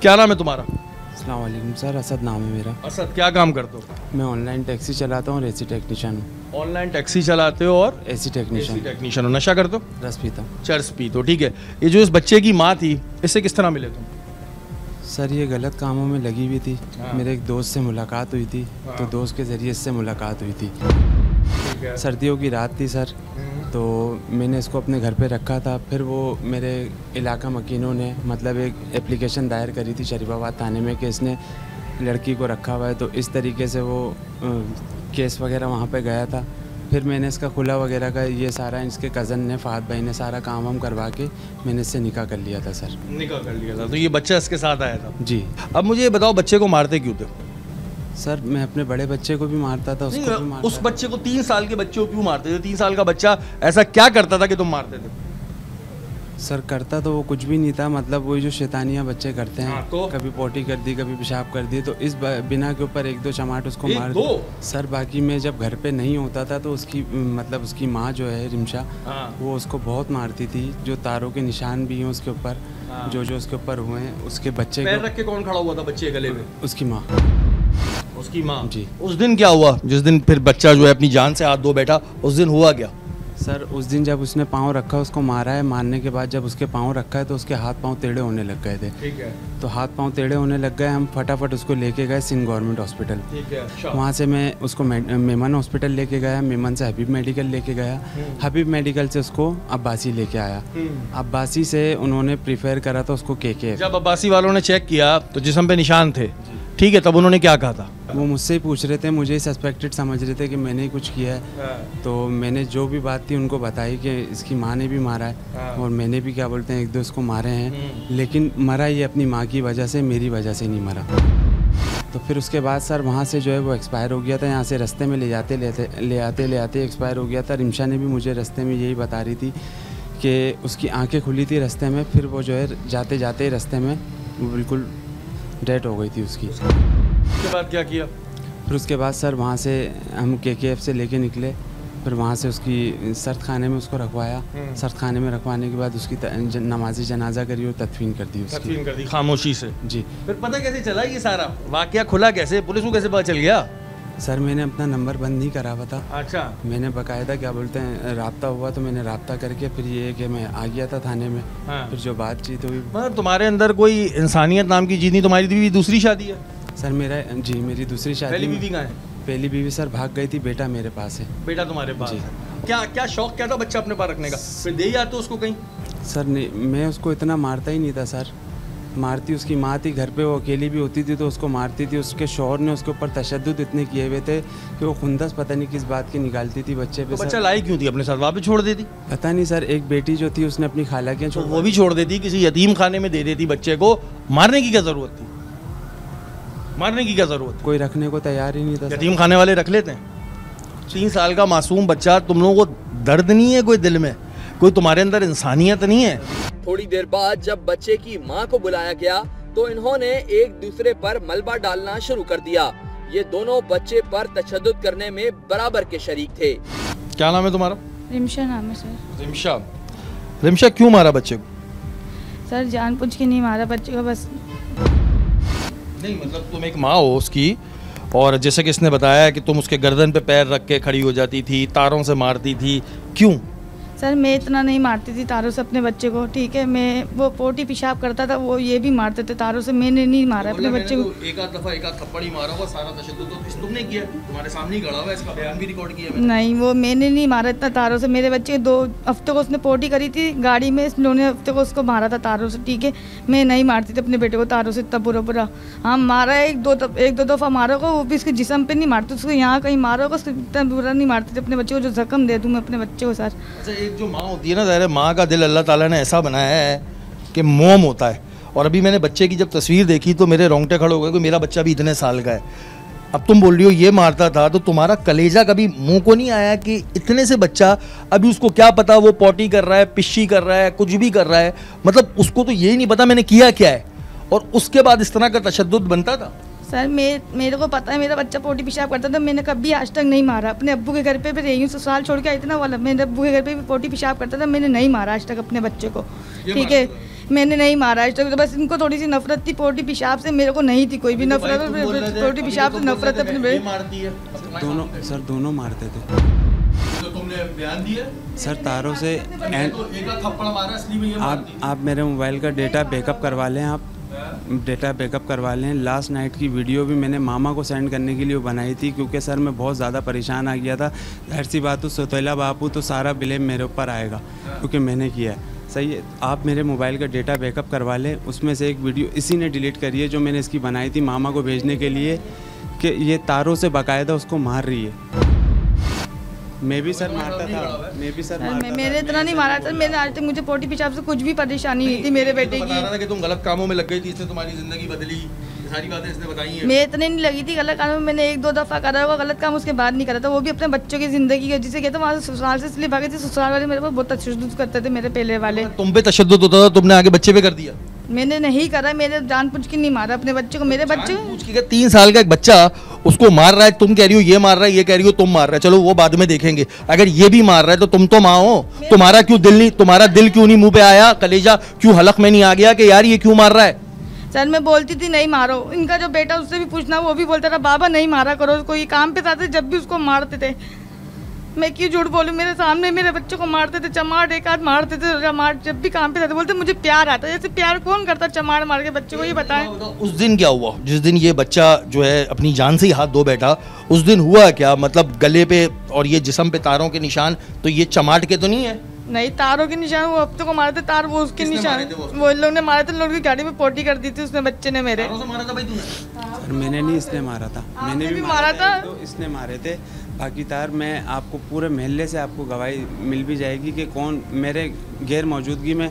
क्या नाम है तुम्हारा? अस्सलाम वालेकुम सर, असद नाम है मेरा। असद, क्या काम करते हो? मैं ऑनलाइन टैक्सी चलाता हूँ और एसी टेक्नीशियन हूँ। ऑनलाइन टैक्सी चलाते हो और एसी टेक्नीशियन हो। नशा करते हो? रस पीता हूँ। चर्स पीते हो, ठीक है। ये जो इस बच्चे की माँ थी, इससे किस तरह मिले तुम? सर ये गलत कामों में लगी हुई थी। हाँ। मेरे एक दोस्त से मुलाकात हुई थी, हाँ। तो दोस्त के ज़रिए इससे मुलाकात हुई थी। ठीक है। सर्दियों की रात थी सर, तो मैंने इसको अपने घर पे रखा था। फिर वो मेरे इलाका मकीनों ने मतलब एक एप्लीकेशन दायर करी थी शरीफाबाद थाने में कि इसने लड़की को रखा हुआ है, तो इस तरीके से वो केस वगैरह वहाँ पे गया था। फिर मैंने इसका खुला वगैरह का ये सारा इसके कज़न ने, फहद भाई ने सारा काम वाम करवा के मैंने इससे निकाह कर लिया था सर। निकाह कर लिया था, तो ये बच्चा इसके साथ आया था? जी। अब मुझे ये बताओ, बच्चे को मारते क्यों थे? सर मैं अपने बड़े बच्चे को भी मारता था, उसको भी मारता उस बच्चे को 3 साल के बच्चे को क्यों मारते थे? 3 साल का बच्चा ऐसा क्या करता था कि तुम मारते थे? सर करता तो वो कुछ भी नहीं था, मतलब वही जो शैतानियाँ बच्चे करते हैं। हाँ, तो? कभी पोटी कर दी, कभी पेशाब कर दी, तो इस बिना के ऊपर 1-2 चमाट उसको एक मार दो? सर बाकी मैं जब घर पे नहीं होता था तो उसकी मतलब उसकी माँ जो है रिमशा, हाँ। वो उसको बहुत मारती थी। जो तारों के निशान भी हैं उसके ऊपर, हाँ। जो जो उसके ऊपर हुए हैं, उसके बच्चे पैर को रख के कौन खड़ा हुआ था बच्चे के गले में? उसकी माँ। उसकी माँ जी। उस दिन क्या हुआ जिस दिन फिर बच्चा जो है अपनी जान से हाथ धो बैठा? उस दिन हुआ क्या? सर उस दिन जब उसने पाँव रखा, उसको मारा है, मारने के बाद जब उसके पाँव रखा है तो उसके हाथ पाँव टेढ़े होने लग गए थे। ठीक है। तो हाथ पाँव टेढ़े होने लग गए, हम फटाफट उसको लेके गए सिंध गवर्नमेंट हॉस्पिटल। ठीक है। अच्छा। वहाँ से मैं उसको मेमन हॉस्पिटल लेके गया, मेमन से हबीब मेडिकल लेके गया, हबीब मेडिकल से उसको अब्बासी लेके आया। अब्बासी से उन्होंने प्रीफर करा था उसको के। जब अब्बासी वालों ने चेक किया तो जिस्म पे निशान थे, ठीक है, तब उन्होंने क्या कहा था? वो मुझसे ही पूछ रहे थे, मुझे सस्पेक्टेड समझ रहे थे कि मैंने ही कुछ किया है। तो मैंने जो भी बात थी उनको बताई कि इसकी माँ ने भी मारा है और मैंने भी क्या बोलते हैं 1-2 इसको मारे हैं, लेकिन मरा ये अपनी माँ की वजह से, मेरी वजह से नहीं मरा। तो फिर उसके बाद सर वहाँ से जो है वो एक्सपायर हो गया था। यहाँ से रास्ते में ले आते एक्सपायर हो गया था। रिमशा ने भी मुझे रास्ते में यही बता रही थी कि उसकी आंखें खुली थी रास्ते में, फिर वो जो है जाते जाते रास्ते में वो बिल्कुल डेथ हो गई थी उसकी। उसके बाद क्या किया? फिर उसके बाद सर वहाँ से हम KKF से लेके निकले, फिर वहाँ से उसकी सर्द खाने में उसको रखवाया। सर्द खाने में रखवाने के बाद उसकी नमाजी जनाजा करी और तदफीन कर दी उसकी। तदफीन कर दी खामोशी से? जी। फिर पता कैसे चला ये सारा वाकया खुला कैसे? पुलिस को कैसे पता चल गया? सर मैंने अपना नंबर बंद नहीं करा हुआ था। अच्छा। मैंने बाकायदा क्या बोलते हैं राब्ता हुआ, तो मैंने राब्ता करके फिर ये कि मैं आ गया था थाने में। हाँ। फिर जो बातचीत हुई। मगर तुम्हारे अंदर कोई इंसानियत नाम की चीज़ नहीं। तुम्हारी बीवी दूसरी शादी है? सर मेरी दूसरी शादी। पहली बीवी कहाँ है? पहली बीवी सर भाग गई थी, बेटा मेरे पास है। बेटा तुम्हारे पास जी। है। क्या शौक क्या था बच्चा अपने पास रखने का? फिर दे ही आते उसको कहीं? सर मैं उसको इतना मारता ही नहीं था सर। मारती उसकी माँ थी, घर पे वो अकेली भी होती थी तो उसको मारती थी। उसके शौहर ने उसके ऊपर तशद्दुद इतने किए हुए थे कि वो खुंदस पता नहीं किस बात की निकालती थी बच्चे पे। तो बच्चा लाई क्यों थी अपने साथ? वापस छोड़ देती? पता नहीं सर, एक बेटी जो थी उसने अपनी खाला के तो वो भी छोड़ देती, किसी यतीम खाने में दे देती बच्चे को। मारने की क्या जरूरत थी? मारने की क्या जरूरत? कोई रखने को तैयार ही नहीं था। यतीम खाने वाले रख लेते हैं। 3 साल का मासूम बच्चा, तुम लोगों को दर्द नहीं है कोई दिल में? कोई तुम्हारे अंदर इंसानियत नहीं है? थोड़ी देर बाद जब बच्चे की मां को बुलाया गया तो इन्होंने एक दूसरे पर मलबा डालना शुरू कर दिया। ये दोनों बच्चे पर तशद्दुद करने में बराबर के शरीक थे। क्या नाम है तुम्हारा? रिमशा नाम है सर। रिमशा क्यों मारा बच्चे को? सर जानबूझ के नहीं मारा बच्चे को, बस। नहीं मतलब तुम एक माँ हो उसकी, और जैसे कि इसने बताया कि तुम उसके गर्दन पे पैर रख के खड़ी हो जाती थी, तारों से मारती थी, क्यों? सर मैं इतना नहीं मारती थी तारों से अपने बच्चे को, ठीक है। मैं वो पोटी पेशाब करता था, वो ये भी मारते थे तारों से। मैंने नहीं मारा अपने बच्चे को। एक आध दफा एक आध थप्पड़ ही मारा होगा, सारा तशद्दुद तो तुमने किया, तुम्हारे सामने ही खड़ा हुआ है, इसका बयान भी रिकॉर्ड किया मैंने। नहीं, वो मैंने नहीं मारा इतना तारों से। मेरे बच्चे 2 हफ्ते को उसने पोटी करी थी गाड़ी में, इस लोगों ने हफ्ते को उसको मारा था तारों से, ठीक है। मैं नहीं मारती थी अपने बेटे को तारों से इतना बुरा। हाँ मारा है, 1-2 दफ़ा मारा होगा, वो भी इसके जिस्म पे नहीं मारती, उसको यहाँ कहीं मारा होगा, उसको इतना बुरा नहीं मारती थी अपने बच्चे को जो जख्म दे दूँ मैं अपने बच्चे को सर। अच्छा, एक जो माँ होती है ना, ज़ाहिर है माँ का दिल अल्लाह ताला ने ऐसा बनाया है कि मोम होता है। और अभी मैंने बच्चे की जब तस्वीर देखी तो मेरे रोंगटे खड़े हो गए कि मेरा बच्चा भी इतने साल का है। अब तुम बोल रही हो ये मारता था, तो तुम्हारा कलेजा कभी मुंह को नहीं आया कि इतने से बच्चा, अभी उसको क्या पता वो पॉटी कर रहा है, पिशी कर रहा है, कुछ भी कर रहा है, मतलब उसको तो यही नहीं पता मैंने किया क्या है, और उसके बाद इस तरह का तशद्दुद बनता था? सर मेरे को पता है मेरा बच्चा पोटी पेशाब करता था। मैंने कभी आज तक नहीं मारा। अपने अब्बू के घर पे भी रही हूँ, ससुराल छोड़ के आई थी ना वाला, मेरे अब्बू के घर पे भी पोटी पेशाब करता था। मैंने नहीं मारा आज तक अपने बच्चे को, ठीक है। मैंने नहीं मारा आज तक, तो बस इनको थोड़ी सी नफरत थी पोटी पेशाब से, मेरे को नहीं थी कोई भी नफरत, पोटी पेशाब से नफरत है अपने मारती है दोनों सर, दोनों मारते थे। तो तुमने बयान दिया सर तारों से तो एक थप्पड़ मारा असली में ये आप मेरे मोबाइल का डेटा बैकअप करवा लें, आप डेटा बैकअप करवा लें। लास्ट नाइट की वीडियो भी मैंने मामा को सेंड करने के लिए बनाई थी, क्योंकि सर मैं बहुत ज़्यादा परेशान आ गया था। जाहिर सी बात, तो सौतेला बापू तो सारा ब्लेम मेरे ऊपर आएगा क्योंकि मैंने किया है। सही है, आप मेरे मोबाइल का डेटा बैकअप करवा लें, उसमें से एक वीडियो इसी ने डिलीट करी है जो मैंने इसकी बनाई थी मामा को भेजने के लिए, कि ये तारों से बाकायदा उसको मार रही है। मैं भी सर मारता था, मैंने इतना नहीं मारा था, मैंने आज तक मुझे पोटी पेशाब से कुछ भी परेशानी नहीं थी मेरे बेटे की। बता रहा था कि तुम गलत कामों में लग गई थी, इसने तुम्हारी जिंदगी बदली, सारी बातें इसने बताई हैं। मैं इतने नहीं लगी थी गलत काम में, मैंने 1-2 दफ़ा करा होगा गलत काम, उसके बाद नहीं करा था, वो भी अपने बच्चों की जिंदगी का, जिसे कहते वहाँ से ससुराल से इसलिए भागे थे, ससुराल वाले मेरे पर बहुत तशद्दुद करते थे, मेरे पहले वाले। तुम पे तशद्दुद होता था, तुमने आगे बच्चे पे कर दिया। मैंने नहीं करा, मैंने जानबूझ के नहीं मारा अपने बच्चे को, मेरे बच्चे पूछ के 3 साल का एक बच्चा उसको मार रहा है, तुम कह रही हो ये मार रहा है, ये कह रही हो तुम मार रहा है, चलो वो बाद में देखेंगे। अगर ये भी मार रहा है तो तुम तो माँ हो, तुम्हारा दिल क्यों नहीं मुंह पे आया, कलेजा क्यों हलक में नहीं आ गया कि यार ये क्यों मार रहा है? सर मैं बोलती थी नहीं मारो, इनका जो बेटा उससे भी पूछना, वो भी बोलता था बाबा नहीं मारा करो उसको, ये काम पे जाते जब भी उसको मारते थे। मैं क्यों झूठ बोलूं, मेरे सामने मेरे बच्चे को मारते थे, चमाट एक हाथ मारते थे, चमाट जब भी काम पे जाते बोलते मुझे प्यार आता है। जैसे प्यार कौन करता चमाट मार के बच्चे को, ये बताएं। उस दिन क्या हुआ जिस दिन ये बच्चा जो है अपनी जान से ही हाथ धो बैठा, उस दिन हुआ क्या? मतलब गले पे और ये जिस्म पे तारों के निशान, तो ये चमाट के तो नहीं है? नहीं, तारों के निशान वो हफ्ते को मारे थे, तार वो उसके निशान वो लोग ने मारे थे, लोग की गाड़ी में पोटी कर दी थी उसने, बच्चे ने मेरे। मारा था भाई तूने? सर मैंने नहीं, इसने मारा था, मैंने भी मारा था, तो इसने मारे थे। बाकी तार मैं आपको पूरे महल्ले से आपको गवाही मिल भी जाएगी कि कौन मेरे गैर मौजूदगी में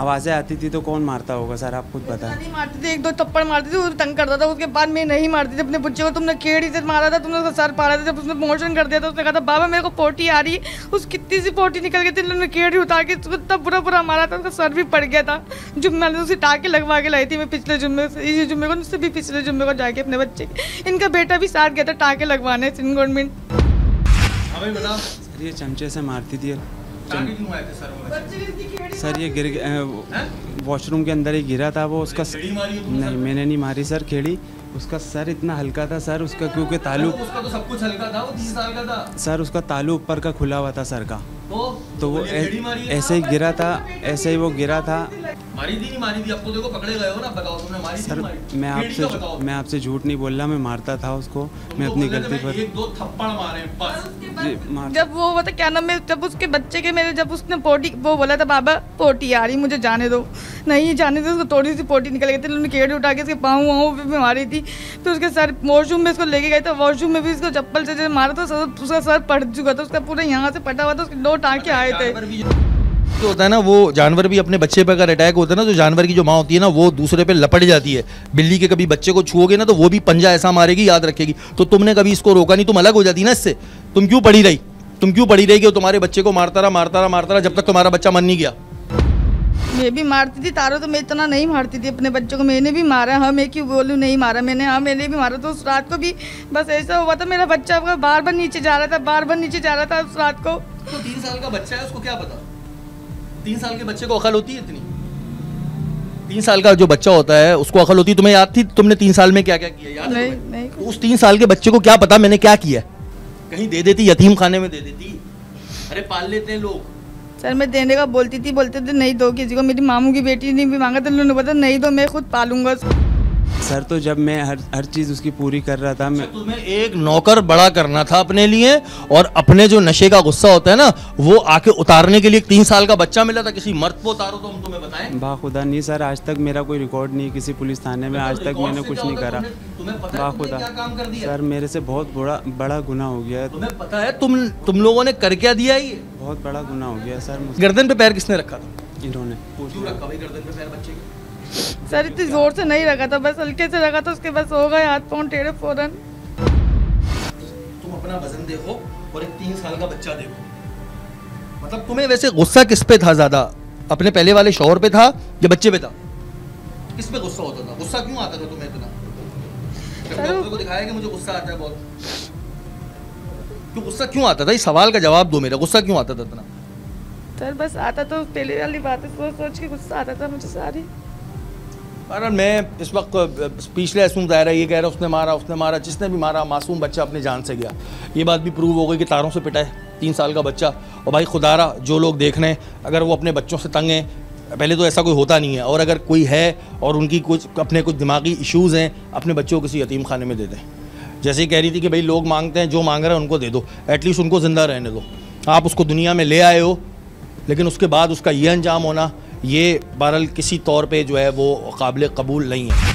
आवाज़ें आती थी तो कौन मारता होगा। सर आप खुद बताएं। नहीं मारती थी, 1-2 थप्पड़ मारती थी, वो तंग करता था, उसके बाद मैं नहीं मारती थी अपने बच्चे को। तुमने केड़ी से मारा था, तुमने उसका सर पाड़ा था, जब उसने मोशन कर दिया था उसने कहा था बाबा मेरे को पोटी आ रही है, उस कितनी सी पोटी निकल गई थी, उन्होंने केड़ी उतार के उसको इतना बुरा मारा था, उसका सर भी पड़ गया था। जुम्मे मैंने उसे टाके लगवा के लाई थी मैं पिछले जुम्मे से, इसी जुम्मे को, उससे भी पिछले जुम्मे को जाके अपने बच्चे के। इनका बेटा भी साथ गया था टाके लगवाने सिंध गवर्नमेंट। सर ये चमचे से मारती थी, सर ये गिर वॉशरूम के अंदर ही गिरा था वो, उसका नहीं मैंने नहीं मारी सर खेड़ी, उसका सर इतना हल्का था सर उसका, क्योंकि तालू उसका तो सब कुछ हल्का था, वो 30 साल का था सर, उसका तालू ऊपर का खुला हुआ था सर का, तो वो ऐसे ही गिरा था, ऐसे ही वो गिरा था। मारी थी नहीं मारी थी? अब तो देखो पकड़े गए हो ना, बताओ तुमने मारी थी? सर मैं आपसे झूठ नहीं बोल रहा, मैं मारता था उसको, मैं अपनी गलती पर 1-2 थप्पड़ मारे बस। जब वो बता क्या नाम है, जब उसके बच्चे के मेरे, जब उसने पोटी वो बोला था बाबा पोटी आ रही मुझे जाने दो, नहीं जाने दो, उसको थोड़ी सी पोटी निकल गई थी, उन्होंने केड़ी उठा के उसके पाँव वाँव पे मारी थी, फिर उसके सर वॉशरूम में इसको लेके गए थे, वॉशरूम में भी इसको चप्पल से मारा था, उसका सर पट चुका था, उसका पूरा यहाँ से पटा हुआ था, उसके 2 टाँके आए थे। तो होता है ना, वो जानवर भी अपने बच्चे पे अगर अटैक होता है ना, तो जानवर की जो माँ होती है ना, वो दूसरे पे लपट जाती है। बिल्ली के कभी बच्चे को छुओगे ना तो वो भी पंजा ऐसा मारेगी, याद रखेगी। तो तुमने कभी इसको रोका नहीं, तुम अलग हो जाती ना इससे। तुम क्यों पड़ी रही कि वो तुम्हारे बच्चे को मारता रहा जब तक तुम्हारा बच्चा मर नहीं गया? मैं भी मारती थी तारो, तो मैं इतना नहीं मारती थी अपने बच्चों को, मैंने भी मारा। हाँ मैं क्यों बोलूँ नहीं मारा मैंने, हाँ मैंने भी मारा। तो उस रात को भी बस ऐसा हुआ था, मेरा बच्चा बार बार नीचे जा रहा था उस रात को। तो 3 साल का बच्चा है, उसको क्या पता? 3 साल के बच्चे को अकल होती है इतनी? 3 साल का जो बच्चा होता है उसको अकल होती है। तुम्हें याद थी तुमने 3 साल में क्या क्या किया? याद नहीं। तो उस 3 साल के बच्चे को क्या पता मैंने क्या किया? कहीं दे देती, यतीम खाने में दे देती। अरे पाल लेते हैं लोग। सर मैं देने का बोलते थे नहीं दो किसी को, मेरी मामू की बेटी ने भी मांगा था, उन्होंने बोला नहीं दो मैं खुद पालूंगा। सर तो जब मैं हर चीज़ उसकी पूरी कर रहा था, मैं तुम्हें एक नौकर बड़ा करना था अपने लिए, और अपने जो नशे का गुस्सा होता है ना वो आके उतारने के लिए 3 साल का बच्चा मिला था। किसी मर्द को उतारो तो हम तुम्हें बताएं? बाखुदा नहीं सर, आज तक मेरा कोई रिकॉर्ड नहीं किसी पुलिस थाने में, आज तक मैंने कुछ नहीं करा। बाखुदा सर मेरे से बहुत बड़ा गुनाह हो गया है। तुम्हें पता है तुम लोगों ने कर क्या दिया? ये बहुत बड़ा गुनाह हो गया सर। गर्दन पे पैर किसने रखा था? इन्होंने। क्यों रखा भाई गर्दन पे पैर बच्चे के? सर इतनी जोर से नहीं रखा था, बस हल्के से रखा था, उसके बस हो गए हाथ पाँव टेढ़े फौरन। तुम अपना वजन देखो और एक 3 साल का बच्चा देखो। मतलब तुम्हें वैसे गुस्सा किस पे था ज्यादा? अपने पहले वाले शौहर पे था या बच्चे पे था? किस पे गुस्सा होता था? गुस्सा क्यों आता था तुम्हें इतना? डॉक्टर को दिखाया कि मुझे गुस्सा आता है बहुत। क्यों गुस्सा क्यों आता था? इस सवाल का जवाब दो मेरा, गुस्सा क्यों आता था इतना? सर बस आता तो पहले वाली बातें सोच सोच के गुस्सा आता था मुझे सारी। और मैं इस वक्त स्पीचलेस हूँ, ज़ाहिर है ये कह रहा है उसने मारा, जिसने भी मारा मासूम बच्चा अपनी जान से गया। ये बात भी प्रूव हो गई कि तारों से पिटा है 3 साल का बच्चा। और भाई खुदारा जो लोग देख रहे हैं, अगर वो अपने बच्चों से तंग हैं, पहले तो ऐसा कोई होता नहीं है, और अगर कोई है और उनकी कुछ दिमागी इश्यूज़ हैं, अपने बच्चों को किसी यतीम खाने में दे दें। जैसे ही कह रही थी कि भाई लोग मांगते हैं, जो मांग रहे हैं उनको दे दो, एटलीस्ट उनको ज़िंदा रहने दो। आप उसको दुनिया में ले आए हो, लेकिन उसके बाद उसका ये अंजाम होना, ये बहरहाल किसी तौर पे जो है वो काबिल कबूल नहीं है।